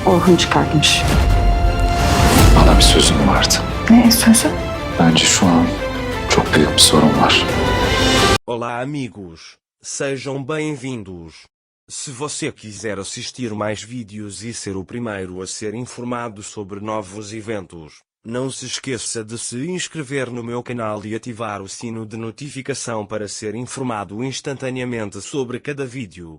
Orhun çıkartmış. Bana bir sözün vardı. Ne sözü? Bence şu an çok büyük bir sorun var. Olá, amigos. Sejam bem-vindos. Se você quiser assistir mais vídeos e ser o primeiro a ser informado sobre novos eventos, não se esqueça de se inscrever no meu canal e ativar o sino de notificação para ser informado instantaneamente sobre cada vídeo.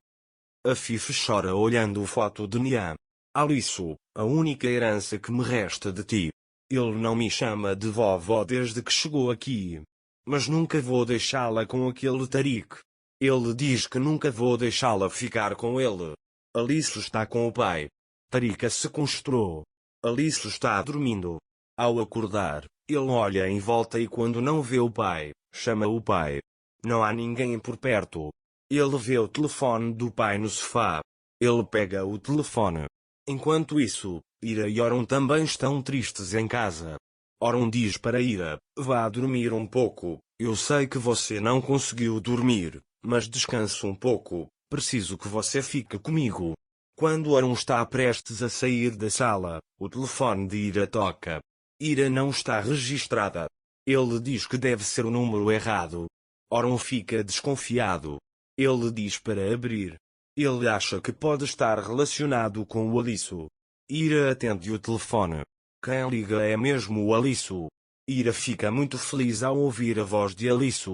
A Fife chora olhando foto de Niam. Alice, a única herança que me resta de ti. Ele não me chama de vovó desde que chegou aqui. Mas nunca vou deixá-la com aquele Tariq. Ele diz que nunca vou deixá-la ficar com ele. Alice está com o pai. Tariq se concentrou. Alice está dormindo. Ao acordar, ele olha em volta e quando não vê o pai, chama o pai. Não há ninguém por perto. Ele vê o telefone do pai no sofá. Ele pega o telefone. Enquanto isso, Ira e Orun também estão tristes em casa. Orun diz para Ira, vá dormir um pouco. Eu sei que você não conseguiu dormir, mas descanse um pouco. Preciso que você fique comigo. Quando Orun está prestes a sair da sala, o telefone de Ira toca. Ira não está registrada. Ele diz que deve ser o número errado. Orun fica desconfiado. Ele diz para abrir. Ele acha que pode estar relacionado com o Alice. Ira atende o telefone. Quem liga é mesmo o Alice. Ira fica muito feliz ao ouvir a voz de Alice.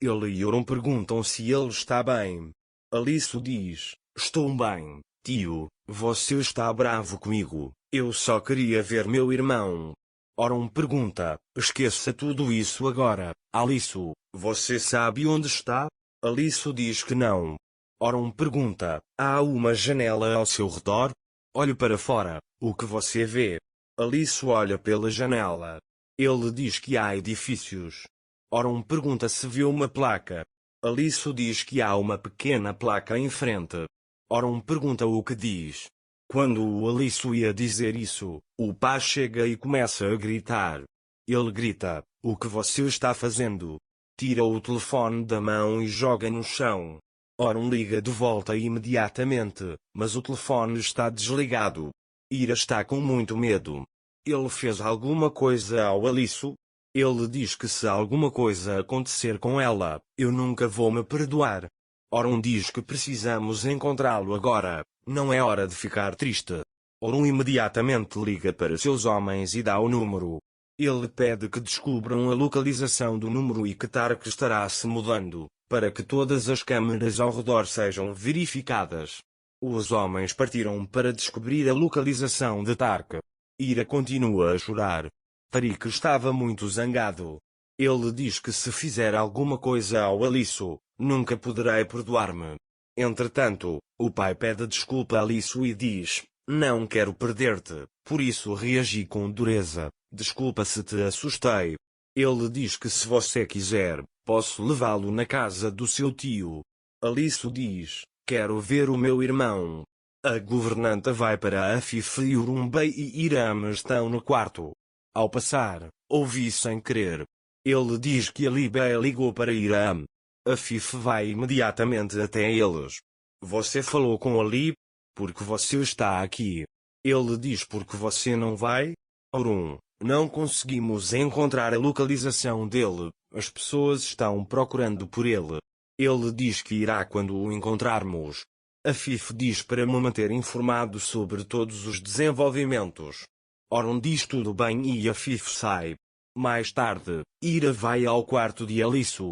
Ele e Orun perguntam se ele está bem. Alice diz, estou bem, tio, você está bravo comigo, eu só queria ver meu irmão. Orun pergunta, esqueça tudo isso agora, Alice, você sabe onde está? Alice diz que não. Orun pergunta, há uma janela ao seu redor? Olhe para fora, o que você vê? Alice olha pela janela. Ele diz que há edifícios. Orun pergunta se viu uma placa. Alice diz que há uma pequena placa em frente. Orun pergunta o que diz. Quando o Alice ia dizer isso, o pai chega e começa a gritar. Ele grita, o que você está fazendo? Tira o telefone da mão e joga no chão. Orun liga de volta imediatamente, mas o telefone está desligado. Ira está com muito medo. Ele fez alguma coisa ao Alice? Ele diz que se alguma coisa acontecer com ela, eu nunca vou me perdoar. Orun diz que precisamos encontrá-lo agora, não é hora de ficar triste. Orun imediatamente liga para seus homens e dá o número. Ele pede que descubram a localização do número e que Tarek estará se mudando, para que todas as câmeras ao redor sejam verificadas. Os homens partiram para descobrir a localização de Tarek. Ira continua a chorar. Tariq estava muito zangado. Ele diz que se fizer alguma coisa ao Alice, nunca poderei perdoar-me. Entretanto, o pai pede desculpa a Alice e diz, não quero perder-te, por isso reagi com dureza, desculpa se te assustei. Ele diz que se você quiser, posso levá-lo na casa do seu tio. Alice diz, quero ver o meu irmão. A governanta vai para a Fife e Urumbei e Iram estão no quarto. Ao passar, ouvi sem querer. Ele diz que a Libé ligou para Iram. A Fife vai imediatamente até eles. Você falou com Ali? Porque você está aqui. Ele diz porque você não vai? Orun, não conseguimos encontrar a localização dele. As pessoas estão procurando por ele. Ele diz que irá quando o encontrarmos. A Fife diz para me manter informado sobre todos os desenvolvimentos. Orun diz tudo bem e a Fife sai. Mais tarde, Ira vai ao quarto de Alice.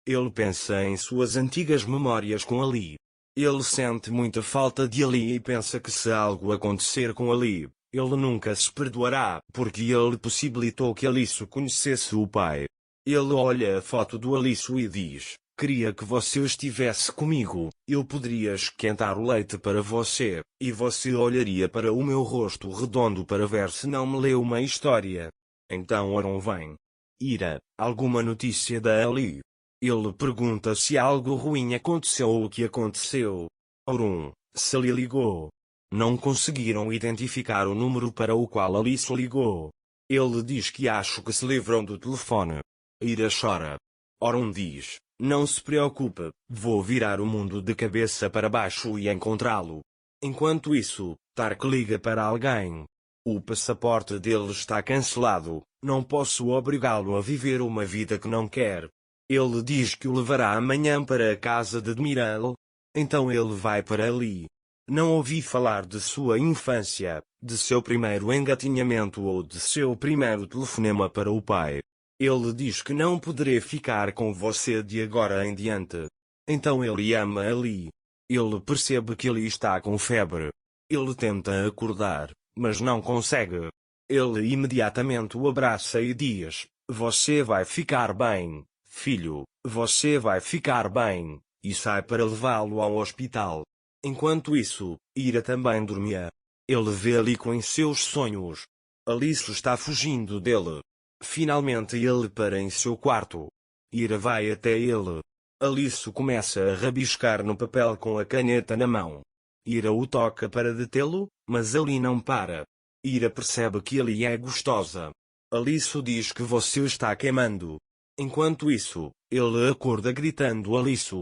Ele pensa em suas antigas memórias com Ali. Ele sente muita falta de Ali e pensa que se algo acontecer com Ali, ele nunca se perdoará, porque ele possibilitou que Alice conhecesse o pai. Ele olha a foto do Alice e diz, queria que você estivesse comigo, eu poderia esquentar o leite para você, e você olharia para o meu rosto redondo para ver se não me leu uma história. Então Orun vem. Ira, alguma notícia da Ali? Ele pergunta se algo ruim aconteceu ou o que aconteceu. Orun, se lhe ligou. Não conseguiram identificar o número para o qual Alice ligou. Ele diz que acho que se livram do telefone. Ira chora. Orun diz, não se preocupe, vou virar o mundo de cabeça para baixo e encontrá-lo. Enquanto isso, Tark liga para alguém. O passaporte dele está cancelado, não posso obrigá-lo a viver uma vida que não quer. Ele diz que o levará amanhã para a casa de Admiral. Então ele vai para ali. Não ouvi falar de sua infância, de seu primeiro engatinhamento ou de seu primeiro telefonema para o pai. Ele diz que não poderei ficar com você de agora em diante. Então ele ama Ali. Ele percebe que ele está com febre. Ele tenta acordar, mas não consegue. Ele imediatamente o abraça e diz: "Você vai ficar bem, filho, você vai ficar bem", e sai para levá-lo ao hospital. Enquanto isso, Ira também dormia. Ele vê Ali em seus sonhos. Alice está fugindo dele. Finalmente ele para em seu quarto. Ira vai até ele. Alice começa a rabiscar no papel com a caneta na mão. Ira o toca para detê-lo, mas Ali não para. Ira percebe que Ali é gostosa. Alice diz que você está queimando. Enquanto isso, ele acorda gritando Alice.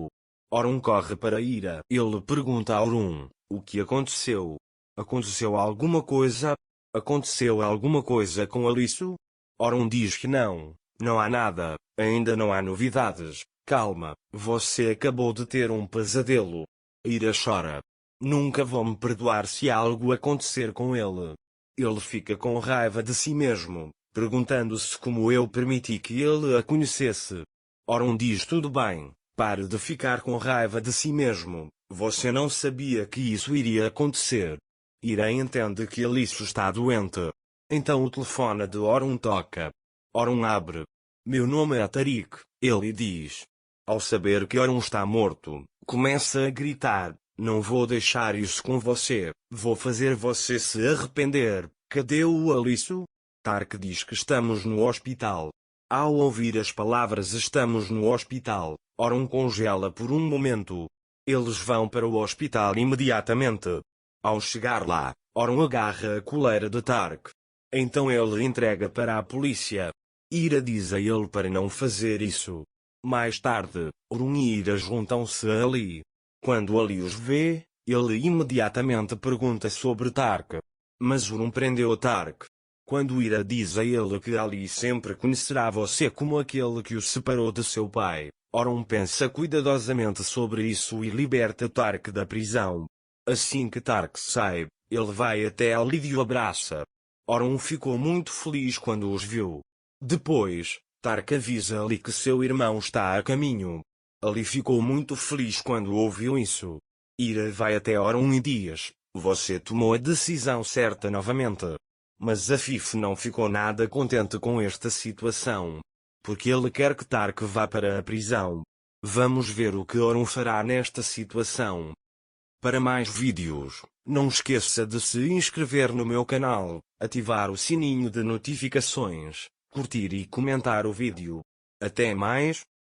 Orun corre para Ira. Ele pergunta a Orun: "O que aconteceu? Aconteceu alguma coisa? Aconteceu alguma coisa com Alice?" Orun diz que não, não há nada, ainda não há novidades. Calma, você acabou de ter um pesadelo. Ira chora. Nunca vou me perdoar se algo acontecer com ele. Ele fica com raiva de si mesmo, perguntando-se como eu permiti que ele a conhecesse. Orun diz: "Tudo bem, pare de ficar com raiva de si mesmo, você não sabia que isso iria acontecer." Ira entende que Alice está doente. Então o telefone de Orun toca. Orun abre. "Meu nome é Tariq", ele diz. Ao saber que Orun está morto, começa a gritar: "Não vou deixar isso com você, vou fazer você se arrepender. Cadê o Alice?" Tark diz que estamos no hospital. Ao ouvir as palavras "estamos no hospital", Orun congela por um momento. Eles vão para o hospital imediatamente. Ao chegar lá, Orun agarra a coleira de Tark. Então ele entrega para a polícia. Ira diz a ele para não fazer isso. Mais tarde, Orun e Ira juntam-se a Ali. Quando Ali os vê, ele imediatamente pergunta sobre Tark. Mas Orun prendeu Tark. Quando Ira diz a ele que Ali sempre conhecerá você como aquele que o separou de seu pai, Orun pensa cuidadosamente sobre isso e liberta Tark da prisão. Assim que Tark sai, ele vai até Ali e o abraça. Orun ficou muito feliz quando os viu. Depois, Tark avisa Ali que seu irmão está a caminho. Ali ficou muito feliz quando ouviu isso. Ira vai até Orun e diz: "Você tomou a decisão certa novamente." Mas Afif não ficou nada contente com esta situação. Porque ele quer que Tark vá para a prisão. Vamos ver o que Orun fará nesta situação. Para mais vídeos, não esqueça de se inscrever no meu canal, ativar o sininho de notificações, curtir e comentar o vídeo. Até mais!